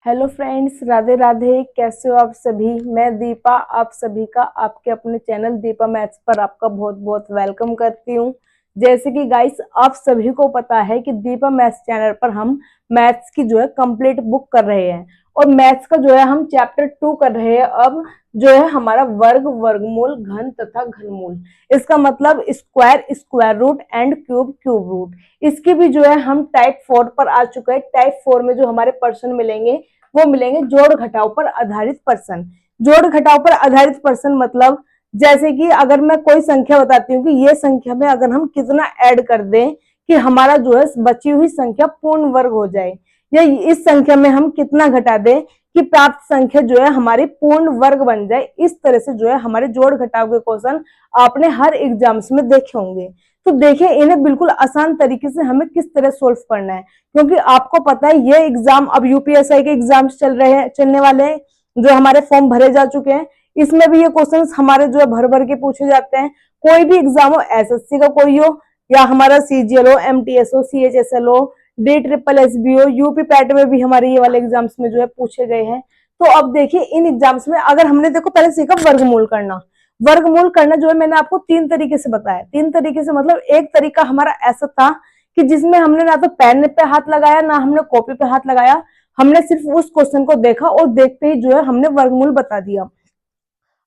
Hello friends, Radhe Radhe. कैसे हो आप सभी। मैं दीपा आप सभी का आपके अपने चैनल दीपा मैथ्स पर आपका बहुत बहुत वेलकम करती हूँ। जैसे कि गाइस आप सभी को पता है कि दीपा मैथ्स चैनल पर हम मैथ्स की जो है कंप्लीट बुक कर रहे हैं और मैथ्स का जो है हम चैप्टर 2 कर रहे हैं। अब जो है हमारा वर्ग, वर्गमूल, घन तथा घनमूल, इसका मतलब square, square root and cube, cube root. इसकी भी जो है हम टाइप 4 पर आ चुके हैं। टाइप 4 में जो हमारे पर्सन मिलेंगे वो मिलेंगे जोड़ घटाव पर आधारित प्रश्न। जोड़ घटाव पर आधारित प्रश्न मतलब जैसे कि अगर मैं कोई संख्या बताती हूँ कि ये संख्या में अगर हम कितना ऐड कर दें कि हमारा जो है बची हुई संख्या पूर्ण वर्ग हो जाए, या इस संख्या में हम कितना घटा दें कि प्राप्त संख्या जो है हमारी पूर्ण वर्ग बन जाए। इस तरह से जो है हमारे जोड़ घटाव के क्वेश्चन आपने हर एग्जाम्स में देखे होंगे। तो देखिए इन्हें बिल्कुल आसान तरीके से हमें किस तरह सोल्व करना है, क्योंकि आपको पता है ये एग्जाम अब यूपीएसआई के एग्जाम्स चल रहे हैं, चलने वाले हैं, जो हमारे फॉर्म भरे जा चुके हैं। इसमें भी ये क्वेश्चंस हमारे जो है भर भर के पूछे जाते हैं। कोई भी एग्जाम हो, एसएससी का कोई हो या हमारा सीजीएल हो, एमटीएस हो, सीएचएसएल हो, डी ट्रिपल एस बी हो, यूपी पैट में भी हमारे ये वाले एग्जाम्स में जो है पूछे गए हैं। तो अब देखिए इन एग्जाम्स में अगर हमने देखो पहले सीखा वर्गमूल करना। वर्गमूल करना जो है मैंने आपको 3 तरीके से बताया। 3 तरीके से मतलब एक तरीका हमारा ऐसा था कि जिसमें हमने ना तो पेन पे हाथ लगाया ना हमने कॉपी पे हाथ लगाया, हमने सिर्फ उस क्वेश्चन को देखा और देखते ही जो है हमने वर्गमूल बता दिया।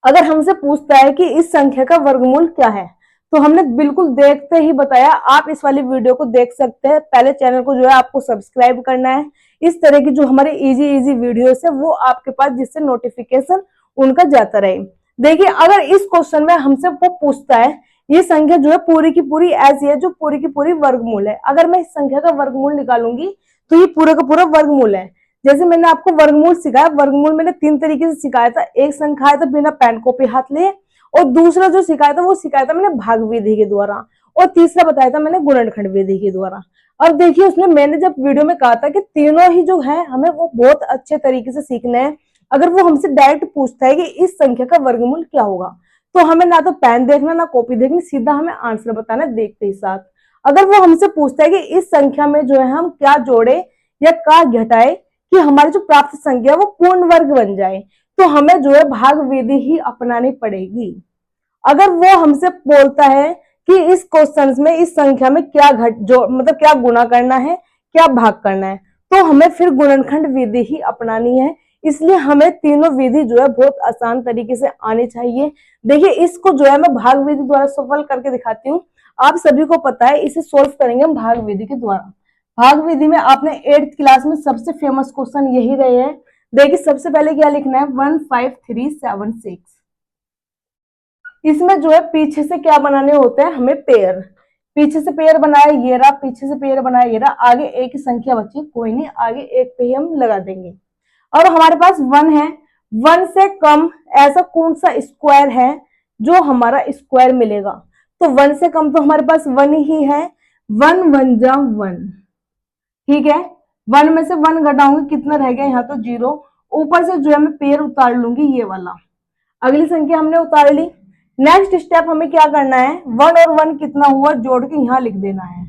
अगर हमसे पूछता है कि इस संख्या का वर्गमूल क्या है तो हमने बिल्कुल देखते ही बताया। आप इस वाली वीडियो को देख सकते हैं। पहले चैनल को जो है आपको सब्सक्राइब करना है। इस तरह की जो हमारी इजी इजी वीडियोस है वो आपके पास, जिससे नोटिफिकेशन उनका जाता रहे। देखिए अगर इस क्वेश्चन में हमसे वो पूछता है ये संख्या जो है पूरी की पूरी ऐसी है जो पूरी की पूरी वर्गमूल है, अगर मैं इस संख्या का वर्गमूल निकालूंगी तो ये पूरा का पूरा वर्गमूल है। जैसे मैंने आपको वर्गमूल सिखाया, वर्गमूल मैंने 3 तरीके से सिखाया था। एक सिखाया था बिना पेन कॉपी हाथ लिए, और दूसरा जो सिखाया था वो सिखाया था मैंने भाग विधि के द्वारा, और तीसरा बताया था मैंने गुणनखंड विधि के द्वारा। अब देखिए उसने मैंने जब वीडियो में कहा था कि तीनों ही जो है हमें वो बहुत अच्छे तरीके से सीखने हैं। अगर वो हमसे डायरेक्ट पूछता है कि इस संख्या का वर्गमूल क्या होगा तो हमें ना तो पेन देखना ना कॉपी देखनी, सीधा हमें आंसर बताना देखते ही साथ। अगर वो हमसे पूछता है कि इस संख्या में जो है हम क्या जोड़े या क्या घटाए कि हमारी जो प्राप्त संख्या वो पूर्ण वर्ग बन जाए, तो हमें जो है भाग विधि ही अपनानी पड़ेगी। अगर वो हमसे बोलता है कि इस क्वेश्चन में इस संख्या में क्या घट जो मतलब क्या गुणा करना है क्या भाग करना है, तो हमें फिर गुणनखंड विधि ही अपनानी है। इसलिए हमें तीनों विधि जो है बहुत आसान तरीके से आनी चाहिए। देखिए इसको जो है मैं भाग विधि द्वारा सफल करके दिखाती हूँ। आप सभी को पता है इसे सोल्व करेंगे हम भाग विधि के द्वारा। भाग विधि में आपने 8th क्लास में सबसे फेमस क्वेश्चन यही रहे हैं। देखिए सबसे पहले क्या लिखना है, 15376। इसमें जो है पीछे से क्या बनाने होते हैं हमें पेयर। पीछे से पेयर बनाया ये रहा, पीछे से पेयर बनाया ये रहा, आगे एक ही संख्या बची, कोई नहीं, आगे एक पे ही हम लगा देंगे। और हमारे पास 1 है, 1 से कम ऐसा कौन सा स्क्वायर है जो हमारा स्क्वायर मिलेगा, तो 1 से कम तो हमारे पास 1 ही है। 1 1 जा 1, ठीक है। 1 में से 1 घटाऊंगी कितना रह गया, यहाँ तो 0। ऊपर से जो है मैं पेयर उतार लूंगी ये वाला। अगली संख्या हमने उतार ली। नेक्स्ट स्टेप हमें क्या करना है, 1 और 1 कितना हुआ जोड़ के यहाँ लिख देना है।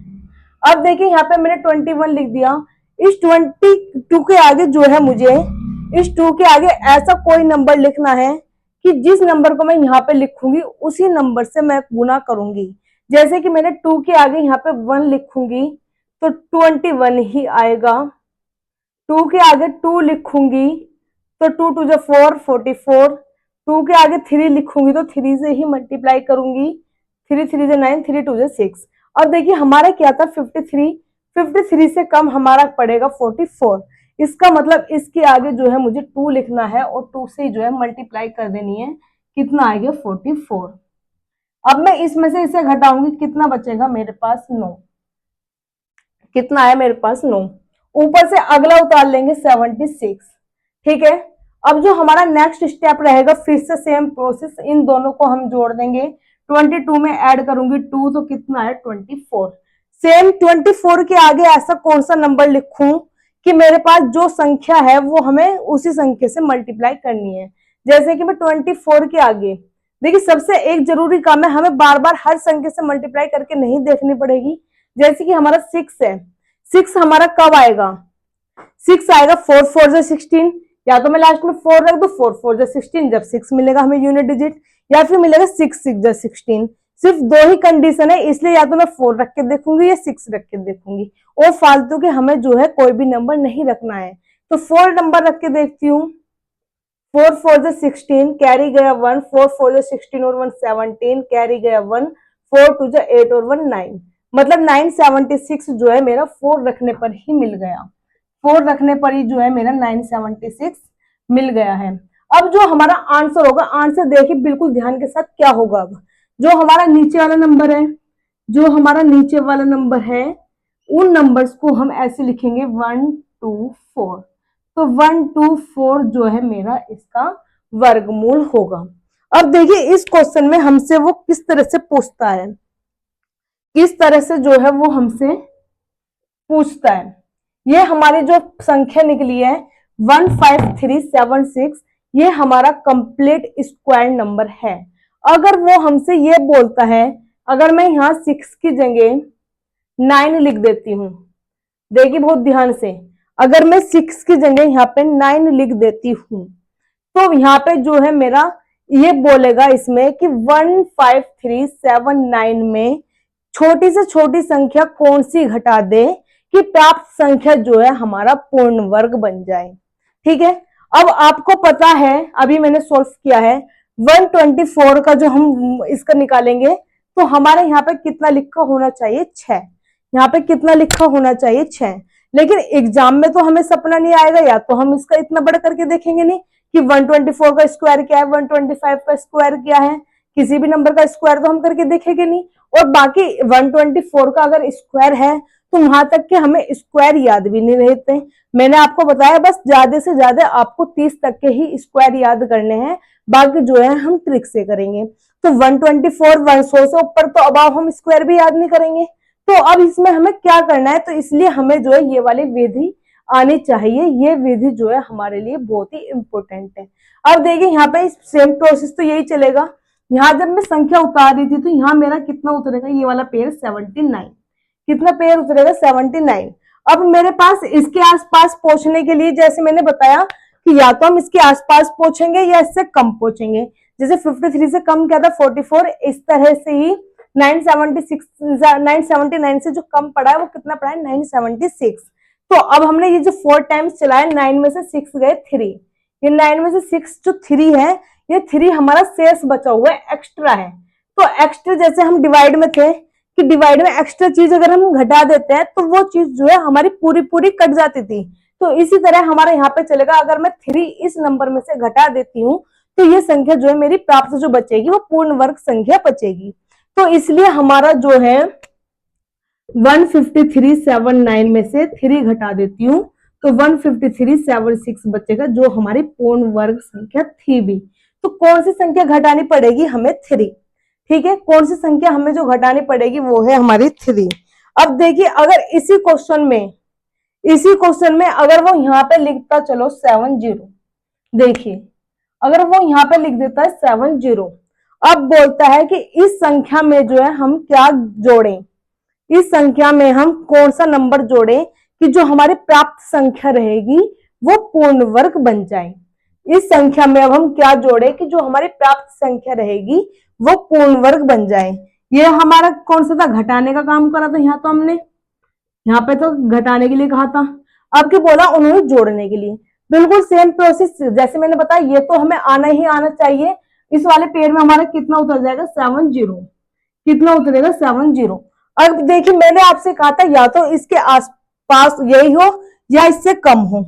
अब देखिए यहाँ पे मैंने 21 लिख दिया। इस 22 के आगे जो है मुझे इस 2 के आगे ऐसा कोई नंबर लिखना है कि जिस नंबर को मैं यहाँ पे लिखूंगी उसी नंबर से मैं गुना करूंगी। जैसे कि मैंने 2 के आगे यहाँ पे 1 लिखूंगी तो 21 ही आएगा। 2 के आगे 2 लिखूंगी तो 2 2 जा 4, 44। 2 के आगे 3 लिखूंगी तो 3 से ही मल्टीप्लाई करूंगी, 3 3 जा 9, 3 2 जा 6। अब देखिए हमारा क्या था 53, 53 से कम हमारा पड़ेगा 44। इसका मतलब इसके आगे जो है मुझे 2 लिखना है और 2 से जो है मल्टीप्लाई कर देनी है, कितना आएगा 44। अब मैं इसमें से इसे घटाऊंगी, कितना बचेगा मेरे पास 9। कितना आया मेरे पास 9। ऊपर से अगला उतार लेंगे 76, ठीक है। अब जो हमारा नेक्स्ट स्टेप रहेगा फिर से सेम प्रोसेस, इन दोनों को हम जोड़ देंगे। 22 में ऐड करूंगी 2 तो कितना है 24। सेम 24 के आगे ऐसा कौन सा नंबर लिखूं कि मेरे पास जो संख्या है वो हमें उसी संख्या से मल्टीप्लाई करनी है। जैसे कि मैं 24 के आगे, देखिए सबसे एक जरूरी काम है, हमें बार बार हर संख्या से मल्टीप्लाई करके नहीं देखनी पड़ेगी। जैसे कि हमारा 6 है, 6 हमारा कब आएगा, 6 आएगा, 4 4 जा 16, या तो मैं लास्ट में 4 रख दू, 4 4 जा 16, जब 6 मिलेगा हमें यूनिट डिजिट, या फिर मिलेगा 6 6 जा 16। सिर्फ दो ही कंडीशन है, इसलिए या तो मैं 4 रख के देखूंगी या 6 रख के देखूंगी, और फालतू के हमें जो है कोई भी नंबर नहीं रखना है। तो 4 नंबर रख के देखती हूँ। 4 4 जा 16, कैरी गया 1, 4 4 जा 16 और 1 17, कैरी गया 1, 4 2 जा 8 और 1 9, मतलब 976 जो है मेरा 4 रखने पर ही मिल गया। 4 रखने पर ही जो है मेरा 976 मिल गया है। अब जो हमारा आंसर होगा, आंसर देखिए बिल्कुल ध्यान के साथ क्या होगा। अब जो हमारा नीचे वाला नंबर है, जो हमारा नीचे वाला नंबर है, उन नंबर्स को हम ऐसे लिखेंगे 1 2 4। तो 1 2 4 जो है मेरा इसका वर्गमूल होगा। अब देखिए इस क्वेश्चन में हमसे वो किस तरह से पूछता है, किस तरह से जो है वो हमसे पूछता है। ये हमारी जो संख्या निकली है 15376, ये हमारा कंप्लीट स्क्वायर नंबर है। अगर वो हमसे ये बोलता है, अगर मैं यहाँ 6 की जगह 9 लिख देती हूँ, देखिए बहुत ध्यान से, अगर मैं 6 की जगह यहाँ पे 9 लिख देती हूँ, तो यहाँ पे जो है मेरा ये बोलेगा इसमें कि 15379 में छोटी से छोटी संख्या कौन सी घटा दे कि प्राप्त संख्या जो है हमारा पूर्ण वर्ग बन जाए। ठीक है, अब आपको पता है, अभी मैंने सॉल्व किया है 124 का, जो हम इसका निकालेंगे तो हमारे यहाँ पे कितना लिखा होना चाहिए, 6। यहाँ पे कितना लिखा होना चाहिए, 6। लेकिन एग्जाम में तो हमें सपना नहीं आएगा, या तो हम इसका इतना बड़ा करके देखेंगे नहीं कि 124 का स्क्वायर क्या है, 125 का स्क्वायर क्या है, किसी भी नंबर का स्क्वायर तो हम करके देखेंगे नहीं। और बाकी 124 का अगर स्क्वायर है तो वहां तक के हमें स्क्वायर याद भी नहीं रहते। मैंने आपको बताया बस ज्यादा से ज्यादा आपको 30 तक के ही स्क्वायर याद करने हैं, बाकी जो है हम ट्रिक से करेंगे। तो 124 100 से ऊपर तो अब हम स्क्वायर भी याद नहीं करेंगे। तो अब इसमें हमें क्या करना है, तो इसलिए हमें जो है ये वाली विधि आनी चाहिए। ये विधि जो है हमारे लिए बहुत ही इंपॉर्टेंट है। अब देखिए यहाँ पे सेम प्रोसेस तो यही चलेगा। यहाँ जब मैं संख्या उतार रही थी तो यहाँ मेरा कितना उतरेगा, ये वाला पेयर 79, कितना पेयर उतरेगा 79। अब मेरे पास इसके आसपास पहुंचने के लिए, जैसे मैंने बताया कि या तो हम इसके आसपास पहुंचेंगे या इससे कम पहुंचेंगे। जैसे 53 से कम क्या था 44, इस तरह से ही 979 से जो कम पड़ा है वो कितना पड़ा है 976। तो अब हमने ये जो 4 टाइम्स चलाया, 9 में से 6 गए 3, ये 9 में से 6 जो 3 है, ये 3 हमारा शेष बचा हुआ है, एक्स्ट्रा है। तो एक्स्ट्रा जैसे हम डिवाइड में थे कि डिवाइड में एक्स्ट्रा चीज अगर हम घटा देते हैं तो वो चीज जो है हमारी पूरी पूरी कट जाती थी। तो इसी तरह हमारा यहाँ पे चलेगा, अगर मैं 3 इस नंबर में से घटा देती हूँ तो ये संख्या जो है मेरी प्राप्त जो बचेगी वो पूर्ण वर्ग संख्या बचेगी। तो इसलिए हमारा जो है 15379 में से 3 घटा देती हूँ तो 15376 बचेगा, जो हमारी पूर्ण वर्ग संख्या थी भी। तो कौन सी संख्या घटानी पड़ेगी हमें, 3। ठीक है, कौन सी संख्या हमें जो घटानी पड़ेगी वो है हमारी 3। अब देखिए अगर इसी क्वेश्चन में अगर वो यहाँ पे लिखता, चलो 70, देखिए अगर वो यहाँ पे लिख देता है 70, अब बोलता है कि इस संख्या में जो है हम क्या जोड़ें, इस संख्या में हम कौन सा नंबर जोड़ें कि जो हमारी प्राप्त संख्या रहेगी वो पूर्ण वर्ग बन जाए। इस संख्या में अब हम क्या जोड़े कि जो हमारी प्राप्त संख्या रहेगी वो पूर्ण वर्ग बन जाए। ये हमारा कौन सा था, घटाने का काम करा था, यहाँ तो हमने यहाँ पे तो घटाने के लिए कहा था, अब क्या बोला उन्होंने जोड़ने के लिए। बिल्कुल सेम प्रोसेस जैसे मैंने बताया, ये तो हमें आना ही आना चाहिए। इस वाले पेड़ में हमारा कितना उतर जाएगा 70, कितना उतरेगा 70। अब देखिए मैंने आपसे कहा था या तो इसके आसपास यही हो या इससे कम हो,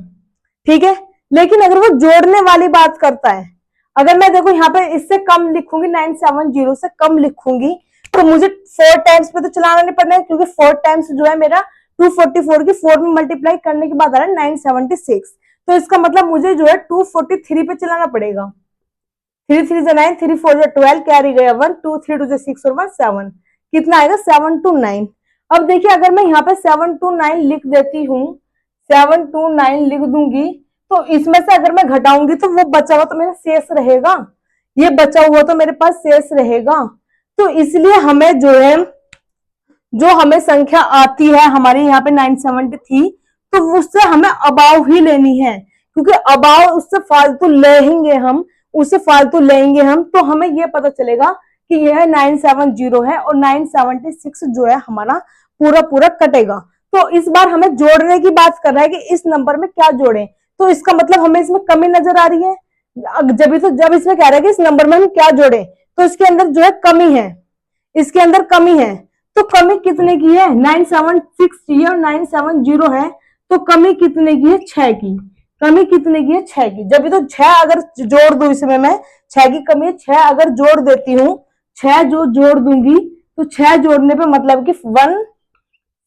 ठीक है। लेकिन अगर वो जोड़ने वाली बात करता है, अगर मैं देखो यहाँ पे इससे कम लिखूंगी, 970 से कम लिखूंगी तो मुझे 4 टाइम्स पे तो चलाना नहीं पड़ना है, क्योंकि 4 टाइम्स जो है मेरा 244 की 4 में मल्टीप्लाई करने के बाद आ रहा है 976। तो इसका मतलब मुझे जो है 243 पे चलाना पड़ेगा। 3 3 9, 3 4 12, कैरी गया 1, 2 3 2 6 और 1 7, कितना आएगा 729। अब देखिए अगर मैं यहाँ पे 729 लिख देती हूँ, 729 लिख दूंगी तो इसमें से अगर मैं घटाऊंगी तो वो बचा हुआ तो मेरा शेष रहेगा, ये बचा हुआ तो मेरे पास शेष रहेगा। तो इसलिए हमें जो है, जो हमें संख्या आती है हमारी यहाँ पे 970 थी, तो उससे हमें अबाव ही लेनी है, क्योंकि अबाव उससे फालतू लेंगे हम, उससे फालतू लेंगे हम तो हमें ये पता चलेगा कि यह 970 है और 976 जो है हमारा पूरा पूरा कटेगा। तो इस बार हमें जोड़ने की बात कर रहा है कि इस नंबर में क्या जोड़ें, तो इसका मतलब हमें इसमें कमी नजर आ रही है। जब इसमें कह रहा है कि इस नंबर में हम क्या जोड़े, तो इसके अंदर जो है कमी है, इसके अंदर कमी है। तो कमी कितने की है, 976 है और 970 है, तो कमी कितने की है, 6 की। कमी कितने की है, 6 की। जब भी तो 6 अगर जोड़ दू इसमें मैं, 6 की कमी है, 6 अगर जोड़ देती हूँ, 6 जो जोड़ दूंगी तो 6 जोड़ने पे मतलब कि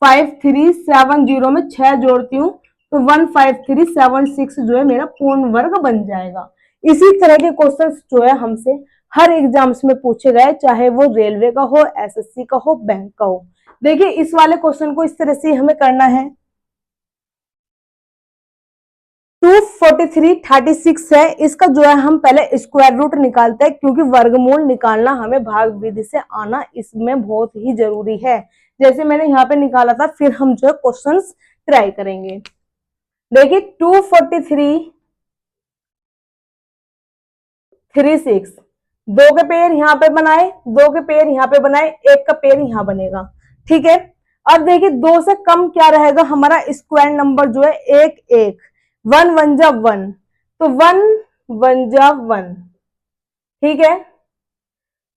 15370 में 6 जोड़ती हूँ तो 15376 जो है मेरा पूर्ण वर्ग बन जाएगा। इसी तरह के क्वेश्चंस जो है हमसे हर एग्जाम्स में पूछे गए, चाहे वो रेलवे का हो, एसएससी का हो, बैंक का हो। देखिए इस वाले क्वेश्चन को इस तरह से हमें करना है। 24336 है, इसका जो है हम पहले स्क्वायर रूट निकालते हैं, क्योंकि वर्गमूल निकालना हमें भाग विधि से आना इसमें बहुत ही जरूरी है। जैसे मैंने यहाँ पे निकाला था, फिर हम जो है क्वेश्चंस ट्राई करेंगे। देखिए 24336, दो के पेयर यहाँ पे बनाए, दो के पेयर यहाँ पे बनाए, एक का पेयर यहाँ बनेगा, ठीक है। अब देखिए दो से कम क्या रहेगा हमारा स्क्वायर नंबर जो है, एक एक, वन वन जा वन, तो वन वन जा वन, ठीक है।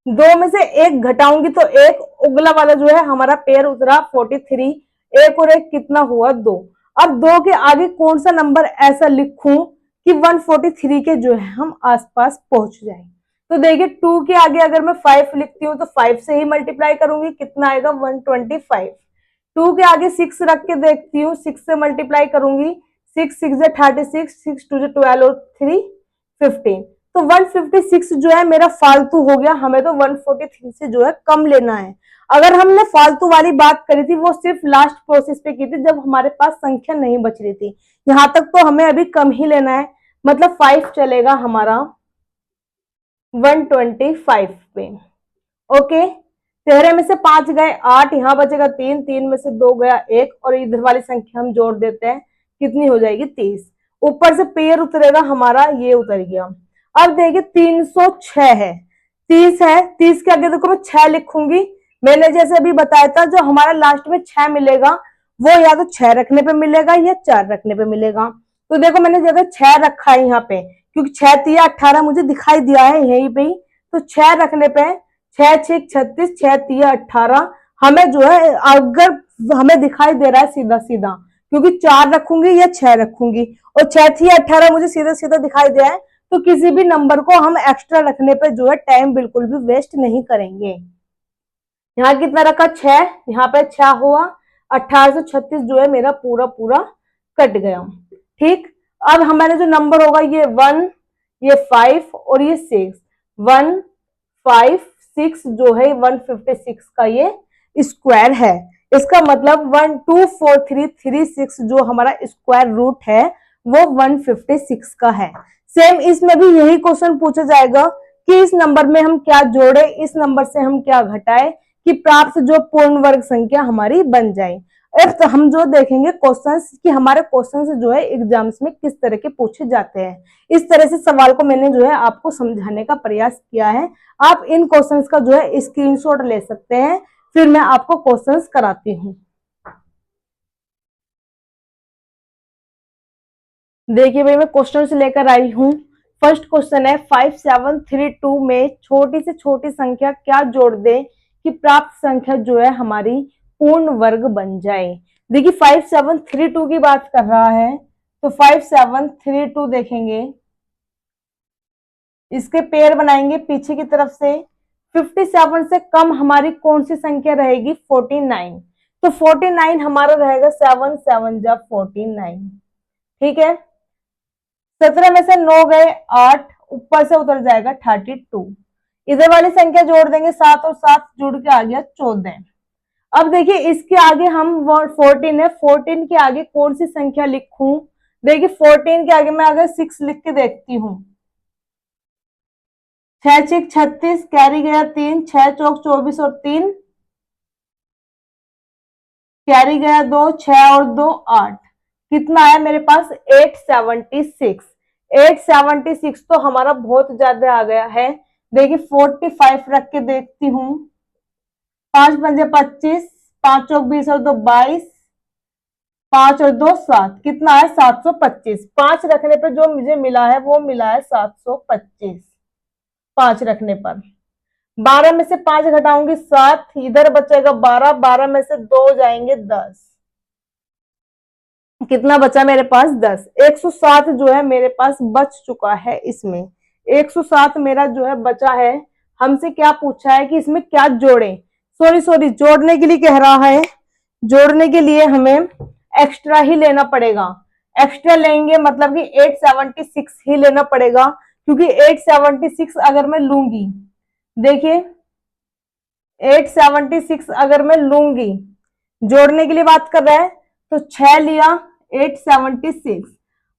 दो में से एक घटाऊंगी तो एक, उगला वाला जो है हमारा पेयर उतरा 43, एक और एक कितना हुआ, दो। अब दो के आगे कौन सा नंबर ऐसा लिखूं कि 143 के जो है हम आसपास पहुंच जाए। तो देखिए 2 के आगे अगर मैं 5 लिखती हूँ तो 5 से ही मल्टीप्लाई करूंगी, कितना आएगा 125। 2 के आगे 6 रख के देखती हूँ, 6 से मल्टीप्लाई करूंगी, 6 6 36, 6 2 12 और 3 15, तो 156 जो है मेरा फालतू हो गया। हमें तो 143 से जो है कम लेना है। अगर हमने फालतू वाली बात करी थी वो सिर्फ लास्ट प्रोसेस पे की थी, जब हमारे पास संख्या नहीं बच रही थी। यहां तक तो हमें अभी कम ही लेना है, मतलब 5 चलेगा हमारा 125 पे। ओके, 13 में से 5 गए 8, यहाँ बचेगा 3, 3 में से 2 गया 1, और इधर वाली संख्या हम जोड़ देते हैं, कितनी हो जाएगी 30। ऊपर से पेयर उतरेगा हमारा, ये उतर गया। अब देखिए 306 है, 30 है, 30 के आगे देखो मैं 6 लिखूंगी। मैंने जैसे अभी बताया था, जो हमारा लास्ट में 6 मिलेगा वो या तो 6 रखने पे मिलेगा या 4 रखने पे मिलेगा। तो देखो मैंने जगह 6 रखा है यहाँ पे, क्योंकि 6 तिया 18 मुझे दिखाई दिया है यहीं पे ही, तो 6 रखने पे 6 6 36, 6 तिया 18, हमें जो है अगर हमें दिखाई दे रहा है सीधा सीधा, क्योंकि 4 रखूंगी या 6 रखूंगी, और 6 तिया 18 मुझे सीधा सीधा दिखाई दिया है, तो किसी भी नंबर को हम एक्स्ट्रा रखने पे जो है टाइम बिल्कुल भी वेस्ट नहीं करेंगे। यहाँ कितना रखा 6, यहाँ पे 6 हुआ, 1836 जो है मेरा पूरा पूरा कट गया, ठीक। अब हमारे जो नंबर होगा ये 1, ये 5 और ये 6, 1 5 6 जो है 156 का ये स्क्वायर है। इसका मतलब 124336 जो हमारा स्क्वायर रूट है वो 156 का है। सेम इसमें भी यही क्वेश्चन पूछा जाएगा कि इस नंबर में हम क्या जोड़े, इस नंबर से हम क्या घटाए कि प्राप्त जो पूर्ण वर्ग संख्या हमारी बन जाए। तो हम जो देखेंगे क्वेश्चंस कि हमारे क्वेश्चंस जो है एग्जाम्स में किस तरह के पूछे जाते हैं, इस तरह से सवाल को मैंने जो है आपको समझाने का प्रयास किया है। आप इन क्वेश्चंस का जो है स्क्रीनशॉट ले सकते हैं, फिर मैं आपको क्वेश्चंस कराती हूँ। देखिए भाई मैं क्वेश्चन से लेकर आई हूँ। फर्स्ट क्वेश्चन है 5732 में छोटी से छोटी संख्या क्या जोड़ दे कि प्राप्त संख्या जो है हमारी पूर्ण वर्ग बन जाए। देखिए 5732 की बात कर रहा है, तो 5732 देखेंगे, इसके पेयर बनाएंगे पीछे की तरफ से। 57 से कम हमारी कौन सी संख्या रहेगी, 49, तो 49 हमारा रहेगा 7 7 जा 49, ठीक है। 17 में से 9 गए 8, ऊपर से उतर जाएगा 32, इधर वाली संख्या जोड़ देंगे 7 और 7 जुड़ के आ गया 14। अब देखिए इसके आगे हम 14 है, 14 के आगे कौन सी संख्या लिखूं। देखिए 14 के आगे मैं अगर 6 लिख के देखती हूँ, 6 6 36, कैरी गया 3, 6 चौक 24 और 3 कैरी गया 2, 6 और 2 8, कितना आया मेरे पास 876। 876 तो हमारा बहुत ज्यादा आ गया है। देखिए 45 रख के देखती हूँ। 5×5 = 25, 5 चौक 20 और 2 22, 5 और 2 7, कितना है 725। 5 रखने पर जो मुझे मिला है वो मिला है 725। 5 रखने पर 12 में से 5 घटाऊंगी 7, इधर बचेगा 12, 12 में से 2 जाएंगे 10, कितना बचा मेरे पास 10। 107 जो है मेरे पास बच चुका है इसमें। 107 मेरा जो है बचा है। हमसे क्या पूछा है कि इसमें क्या जोड़ें। सॉरी जोड़ने के लिए कह रहा है। जोड़ने के लिए हमें एक्स्ट्रा ही लेना पड़ेगा। एक्स्ट्रा लेंगे मतलब कि 876 ही लेना पड़ेगा, क्योंकि 876 अगर मैं लूंगी, देखिए 876 अगर मैं लूंगी, जोड़ने के लिए बात कर रहा है, तो 6 लिया 876।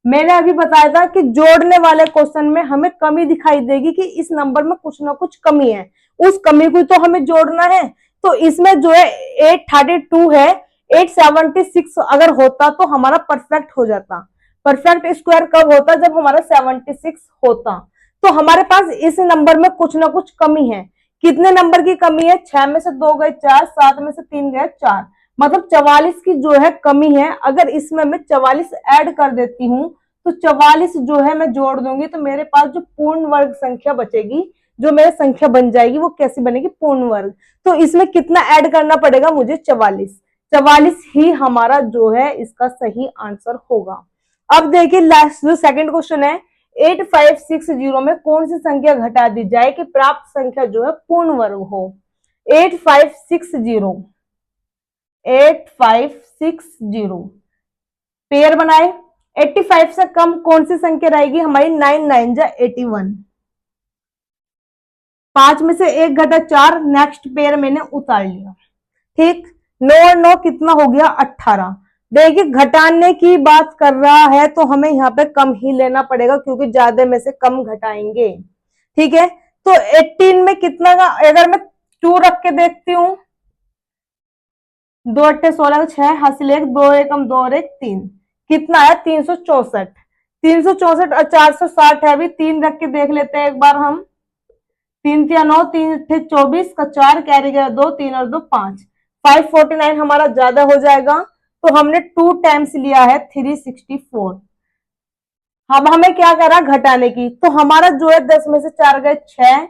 मैंने अभी बताया था कि जोड़ने वाले क्वेश्चन में हमें कमी दिखाई देगी कि इस नंबर में कुछ ना कुछ कमी है, उस कमी को तो हमें जोड़ना है। तो इसमें जो है 832 है, 876 अगर होता तो हमारा परफेक्ट हो जाता। परफेक्ट स्क्वायर कब होता? जब हमारा 76 होता। तो हमारे पास इस नंबर में कुछ ना कुछ कमी है। कितने नंबर की कमी है? 6 में से 2 गए 4, 7 में से 3 गए 4, मतलब 44 की जो है कमी है। अगर इसमें मैं 44 ऐड कर देती हूँ तो 44 जो है मैं जोड़ दूंगी तो मेरे पास जो पूर्ण वर्ग संख्या बचेगी, जो मेरी संख्या बन जाएगी, वो कैसी बनेगी? पूर्ण वर्ग। तो इसमें कितना ऐड करना पड़ेगा मुझे? 44। 44 ही हमारा जो है इसका सही आंसर होगा। अब देखिए लास्ट जो सेकंड क्वेश्चन है, 8560 में कौन सी संख्या घटा दी जाए कि प्राप्त संख्या जो है पूर्ण वर्ग हो। 8560 पेयर बनाए। 85 से कम कौन सी संख्या रहेगी हमारी? 9 9 जा 81। 5 में से 1 घटा 4, नेक्स्ट पेयर मैंने उतार लिया। ठीक, 9 और 9 कितना हो गया? 18। देखिए घटाने की बात कर रहा है तो हमें यहाँ पे कम ही लेना पड़ेगा, क्योंकि ज्यादा में से कम घटाएंगे। ठीक है, तो 18 में कितना का, अगर मैं 2 रख के देखती हूँ, 2 8 16 6 हासिल 1, 2 एकम 2 और 1 3, कितना है? 364। 364 और 460 है। अभी 3 रख के देख लेते हैं एक बार हम। 3 3 9, 3 24 का 4 कैरी गया 2, 3 और 2 5, 549 हमारा ज्यादा हो जाएगा। तो हमने 2 टाइम्स लिया है 364। अब हमें क्या करा? घटाने की। तो हमारा जो है 10 में से 4 गए 6,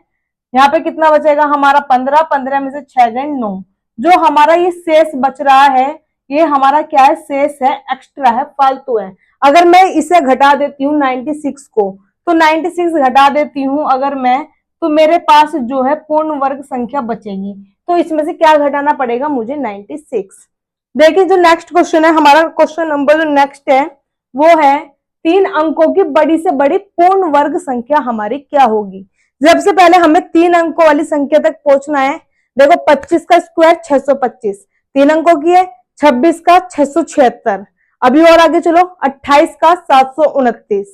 यहाँ पे कितना बचेगा हमारा? 15, 15 में से 6 गए 9। जो हमारा ये शेष बच रहा है, ये हमारा क्या है? शेष है, एक्स्ट्रा है, फालतू है। अगर मैं इसे घटा देती हूँ 96 को, तो 96 घटा देती हूँ अगर मैं, तो मेरे पास जो है पूर्ण वर्ग संख्या बचेगी। तो इसमें से क्या घटाना पड़ेगा मुझे? 96। देखिए जो नेक्स्ट क्वेश्चन है हमारा, क्वेश्चन नंबर जो नेक्स्ट है वो है 3 अंकों की बड़ी से बड़ी पूर्ण वर्ग संख्या हमारी क्या होगी। सबसे पहले हमें 3 अंकों वाली संख्या तक पहुंचना है। देखो 25 का स्क्वायर 625, 3 अंकों की है। 26 का 676, अभी और आगे चलो। 28 का 729,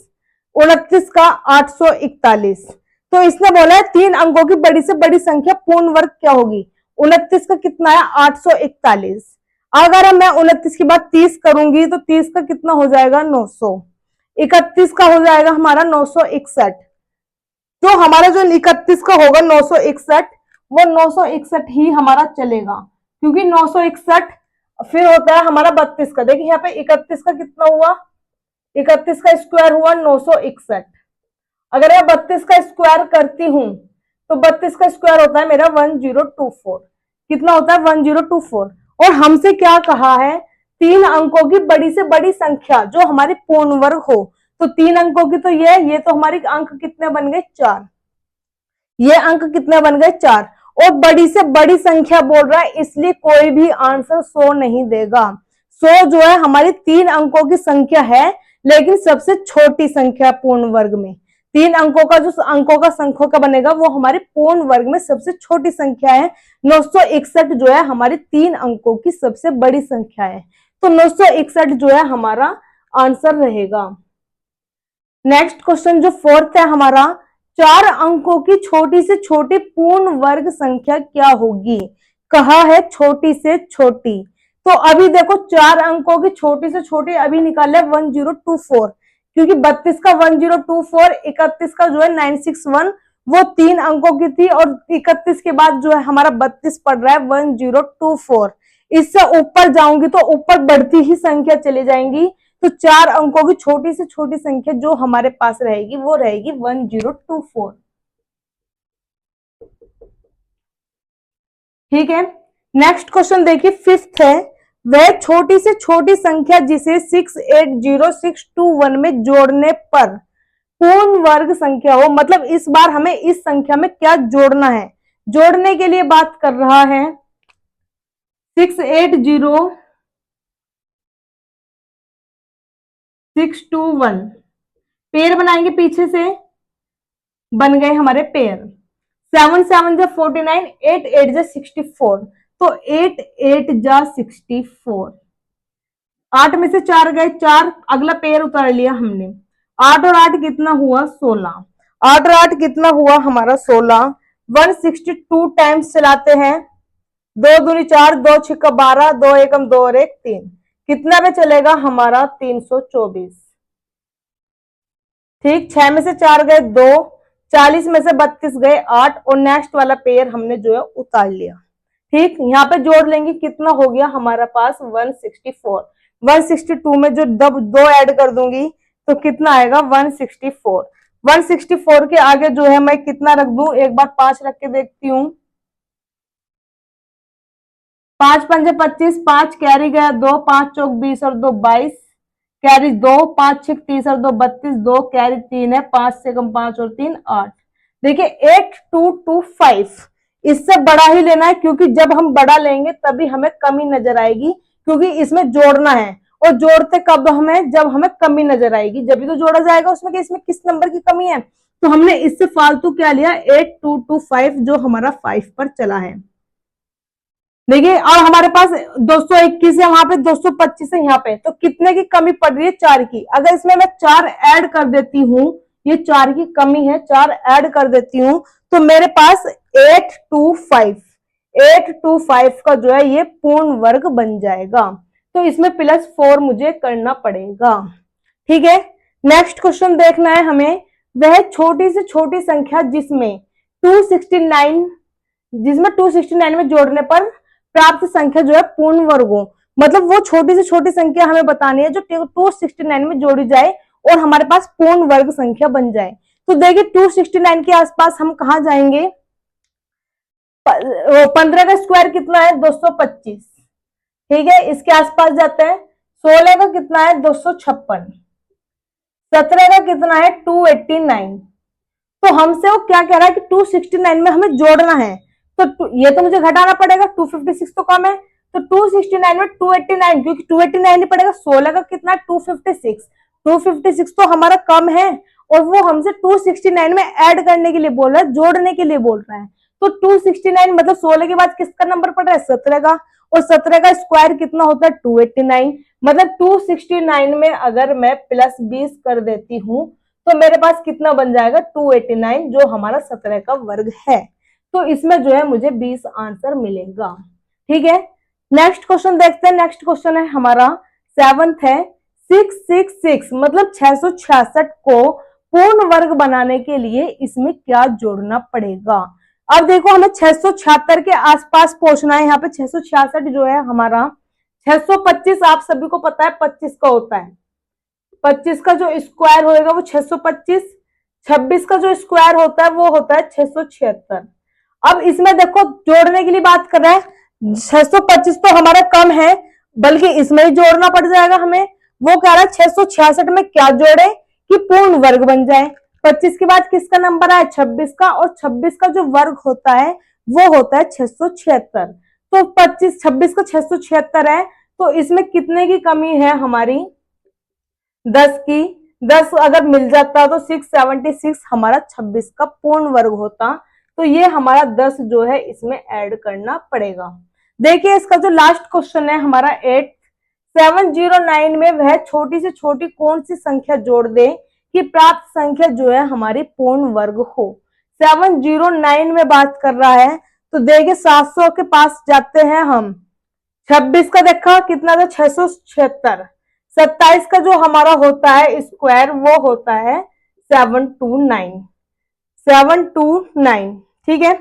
29 का 841। तो इसने बोला है 3 अंकों की बड़ी से बड़ी संख्या पूर्ण वर्ग क्या होगी। 29 का कितना है? 841। अगर मैं 29 के बाद 30 करूंगी तो 30 का कितना हो जाएगा? 900। 31 का हो जाएगा हमारा 961। तो हमारा जो 31 का होगा 961, वो 961 ही हमारा चलेगा, क्योंकि 961 फिर होता है हमारा 32 का। देखिए यहाँ पे 31 का कितना हुआ? 31 का स्क्वायर हुआ 961। अगर मैं 32 का स्क्वायर करती हूं तो 32 का स्क्वायर होता है मेरा 1024। कितना होता है? 1024। और हमसे क्या कहा है? 3 अंकों की बड़ी से बड़ी संख्या जो हमारी पूर्ण वर्ग हो। तो 3 अंकों की तो ये तो हमारी अंक कितने बन गए? 4। ये अंक कितने बन गए? 4। और बड़ी से बड़ी संख्या बोल रहा है, इसलिए कोई भी आंसर 100 नहीं देगा। 100 जो है हमारी 3 अंकों की संख्या है, लेकिन सबसे छोटी संख्या पूर्ण वर्ग में। 3 अंकों का जो अंकों का संख्या का बनेगा वो हमारे पूर्ण वर्ग में सबसे छोटी संख्या है। 961 जो है हमारी 3 अंकों की सबसे बड़ी संख्या है। तो 961 जो है हमारा आंसर रहेगा। नेक्स्ट क्वेश्चन जो फोर्थ है हमारा, 4 अंकों की छोटी से छोटी पूर्ण वर्ग संख्या क्या होगी। कहा है छोटी से छोटी, तो अभी देखो 4 अंकों की छोटी से छोटी अभी निकाले 1024, क्योंकि 32 का 1024, 31 का जो है 961, वो 3 अंकों की थी, और 31 के बाद जो है हमारा 32 पड़ रहा है 1024। इससे ऊपर जाऊंगी तो ऊपर बढ़ती ही संख्या चली जाएंगी, तो 4 अंकों की छोटी से छोटी संख्या जो हमारे पास रहेगी वो रहेगी 1024। ठीक है, नेक्स्ट क्वेश्चन देखिए, फिफ्थ है, वह छोटी से छोटी संख्या जिसे 680621 में जोड़ने पर पूर्ण वर्ग संख्या हो। मतलब इस बार हमें इस संख्या में क्या जोड़ना है, जोड़ने के लिए बात कर रहा है 680621। पेयर बनाएंगे, पीछे से बन गए हमारे पेयर, 7 7 जा 49, 8 8 जा 64, तो 8 8 जा 64, 8 में से 4 गए, 4 अगला पेयर उतार लिया हमने, 8 और 8 कितना हुआ 16, 8 और 8 कितना हुआ हमारा 16, 162 टाइम्स चलाते हैं, 2 दूनी 4, 2 छिक्का 12, 2 एकम 2 और 1 3, कितना पे चलेगा हमारा 324। ठीक, 6 में से 4 गए 2, 40 में से 32 गए 8, और नेक्स्ट वाला पेयर हमने जो है उतार लिया। ठीक, यहाँ पे जोड़ लेंगे, कितना हो गया हमारा पास 164, 162 में जो दो ऐड कर दूंगी तो कितना आएगा 164, 164 के आगे जो है मैं कितना रख दूं, एक बार 5 रख के देखती हूँ, 5 पंजे 25, 5 कैरी गया 2, 5 चौक 20 और 2 22, कैरी 2, 5 छिक 30 और 2 32, 2 कैरी 3 है, 5 से कम 5 और 3 8। देखिए 8225, इससे बड़ा ही लेना है, क्योंकि जब हम बड़ा लेंगे तभी हमें कमी नजर आएगी, क्योंकि इसमें जोड़ना है, और जोड़ते कब हमें, जब हमें कमी नजर आएगी, जब भी तो जोड़ा जाएगा उसमें कि इसमें किस नंबर की कमी है। तो हमने इससे फालतू क्या लिया 8225, जो हमारा 5 पर चला है। देखिए, और हमारे पास 221 है, वहां पे 225 है, यहाँ पे तो कितने की कमी पड़ रही है 4 की। अगर इसमें मैं 4 ऐड कर देती हूँ, ये 4 की कमी है, 4 ऐड कर देती हूँ तो मेरे पास 825 का जो है ये पूर्ण वर्ग बन जाएगा। तो इसमें +4 मुझे करना पड़ेगा। ठीक है, नेक्स्ट क्वेश्चन देखना है हमें, वह छोटी से छोटी संख्या जिसमें 269 में जोड़ने पर प्राप्त संख्या जो है पूर्ण वर्ग हो। मतलब वो छोटी से छोटी संख्या हमें बतानी है जो 269 में जोड़ी जाए और हमारे पास पूर्ण वर्ग संख्या बन जाए। तो देखिए 269 के आसपास हम कहा जाएंगे, 15 का स्क्वायर कितना है 225, ठीक है, इसके आसपास जाते हैं। 16 का कितना है 256, 17 का कितना है 289। तो हमसे वो क्या कह रहा है कि 269 में हमें जोड़ना है, तो ये तो मुझे घटाना पड़ेगा, 256 तो कम है, तो 269 में 289, क्योंकि 289 ही पड़ेगा। 16 का कितना 256, 256 तो हमारा कम है, और वो हमसे 269 में ऐड करने के लिए बोल रहा है, जोड़ने के लिए बोल रहा है। तो 269 मतलब 16 के बाद किसका नंबर पड़ रहा है 17 का, और 17 का स्क्वायर कितना होता है 289। मतलब 269 में अगर मैं +20 कर देती हूँ तो मेरे पास कितना बन जाएगा 289, जो हमारा 17 का वर्ग है। तो इसमें जो है मुझे 20 आंसर मिलेगा। ठीक है, नेक्स्ट क्वेश्चन देखते हैं। नेक्स्ट क्वेश्चन है हमारा 7th है, 666 मतलब 666 को पूर्ण वर्ग बनाने के लिए इसमें क्या जोड़ना पड़ेगा। अब देखो हमें 676 के आसपास पहुंचना है। यहाँ पे 666 जो है हमारा 625, आप सभी को पता है 25 का होता है, 25 का जो स्क्वायर होएगा वो 625, 26 का जो स्क्वायर होता है वो होता है 676। अब इसमें देखो जोड़ने के लिए बात कर रहा है, 625 तो हमारा कम है, बल्कि इसमें ही जोड़ना पड़ जाएगा हमें। वो कह रहा है 666 में क्या जोड़े कि पूर्ण वर्ग बन जाए। 25 के बाद किसका नंबर आया 26 का, और 26 का जो वर्ग होता है वो होता है 676। तो 26 का 676 है, तो इसमें कितने की कमी है हमारी 10 की। 10 अगर मिल जाता तो 676 हमारा 26 का पूर्ण वर्ग होता। तो ये हमारा 10 जो है इसमें ऐड करना पड़ेगा। देखिए इसका जो लास्ट क्वेश्चन है हमारा 8, 709 में वह छोटी से छोटी कौन सी संख्या जोड़ दे कि प्राप्त संख्या जो है हमारी पूर्ण वर्ग हो। 709 में बात कर रहा है, तो देखिए 700 के पास जाते हैं हम, 26 का देखा कितना था 676। 27 का जो हमारा होता है स्क्वायर वो होता है 729। 729 ठीक है।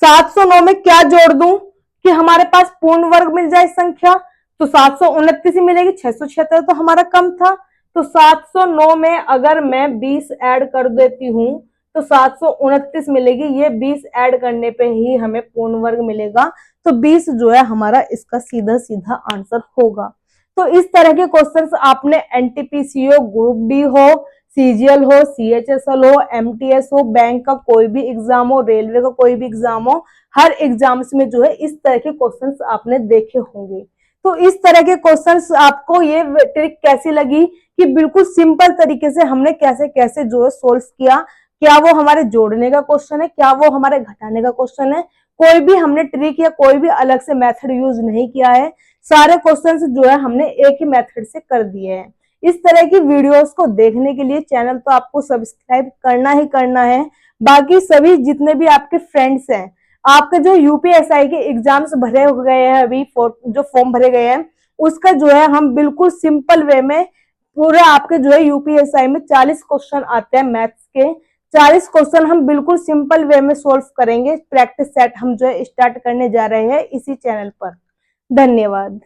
709 में क्या जोड़ दूं कि हमारे पास पूर्ण वर्ग मिल जाए संख्या, तो 729 ही मिलेगी। 676 तो हमारा कम था, तो 709 में अगर मैं 20 ऐड कर देती हूं तो 729 मिलेगी। ये 20 ऐड करने पे ही हमें पूर्ण वर्ग मिलेगा, तो 20 जो है हमारा इसका सीधा सीधा आंसर होगा। तो इस तरह के क्वेश्चंस आपने एनटीपीसी हो, ग्रुप डी हो, सीजीएल हो, सीएचएसएल हो, एमटीएस हो, बैंक का कोई भी एग्जाम हो, रेलवे का कोई भी एग्जाम हो, हर एग्जाम्स में जो है इस तरह के क्वेश्चंस आपने देखे होंगे। तो इस तरह के क्वेश्चंस आपको ये ट्रिक कैसी लगी कि बिल्कुल सिंपल तरीके से हमने कैसे कैसे जो है सोल्व किया। क्या वो हमारे जोड़ने का क्वेश्चन है, क्या वो हमारे घटाने का क्वेश्चन है, कोई भी हमने ट्रिक या कोई भी अलग से मेथड यूज नहीं किया है। सारे क्वेश्चंस जो है हमने एक ही मेथड से कर दिए हैं। इस तरह की वीडियोस को देखने के लिए चैनल तो आपको सब्सक्राइब करना ही करना है। बाकी सभी जितने भी आपके फ्रेंड्स हैं, आपके जो यूपीएसआई के एग्जाम्स भरे हो गए हैं, अभी जो फॉर्म भरे गए हैं उसका जो है हम बिल्कुल सिंपल वे में पूरा आपके जो है यूपीएसआई में 40 क्वेश्चन आते हैं मैथ्स के। 40 क्वेश्चन हम बिल्कुल सिंपल वे में सोल्व करेंगे। प्रैक्टिस सेट हम जो है स्टार्ट करने जा रहे हैं इसी चैनल पर। धन्यवाद।